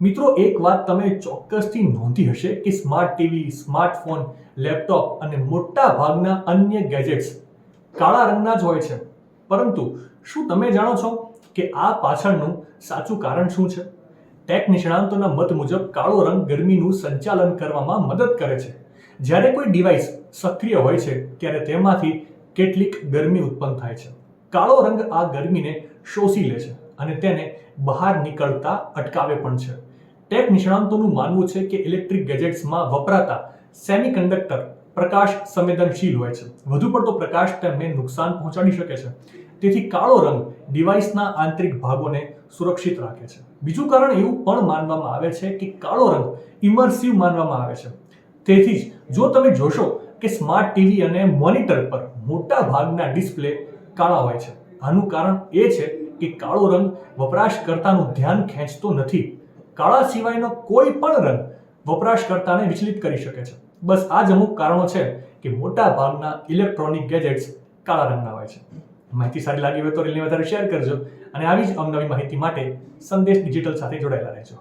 મિત્રો, એક વાત તમે ચોક્કસથી નોંધી હશે કે સ્માર્ટ ટીવી, સ્માર્ટફોન, લેપટોપ અને મોટા ભાગના અન્ય ગેજેટ્સ કાળા રંગના જ હોય છે. પરંતુ શું તમે જાણો છો કે આ પાછળનું સાચું કારણ શું છે? ટેક નિષ્ણાંતોના મત મુજબ કાળો રંગ ગરમીનું સંચાલન કરવામાં મદદ કરે છે. જ્યારે કોઈ ડિવાઇસ સક્રિય હોય છે ત્યારે તેમાંથી કેટલીક ગરમી ઉત્પન્ન થાય છે. કાળો રંગ આ ગરમીને શોષી લે છે અને તેને બહાર નીકળતા અટકાવે પણ છે. ટેક નિષ્ણાંતોનું માનવું છે કે ઇલેક્ટ્રિક ગેજેટ્સમાં વપરાતા સેમિકન્ડક્ટર પ્રકાશ સંવેદનશીલ હોય છે. વધુ પડતો પ્રકાશ તેમને નુકસાન પહોંચાડી શકે છે. તેથી કાળો રંગ ડિવાઇસના આંતરિક ભાગોને સુરક્ષિત રાખે છે. બીજું કારણ એવું પણ માનવામાં આવે છે કે કાળો રંગ ઇમર્સિવ માનવામાં આવે છે. તેથી જ જો તમે જોશો કે સ્માર્ટ ટીવી અને મોનિટર પર મોટા ભાગના ડિસ્પ્લે કાળા હોય છે. આનું કારણ એ છે કે કાળો રંગ વપરાશકર્તાનું ધ્યાન ખેંચતો નથી. કાળા સિવાયનો કોઈ પણ રંગ વપરાશકર્તાને વિચલિત કરી શકે છે. બસ આ જ અમુક કારણો છે કે મોટા ભાગના ઇલેક્ટ્રોનિક ગેજેટ્સ કાળા રંગના હોય છે. માહિતી સારી લાગી હોય તો રીલને વધારે શેર કરજો અને આવી જ અવનવી માહિતી માટે સંદેશ ડિજિટલ સાથે જોડાયેલા રહેજો.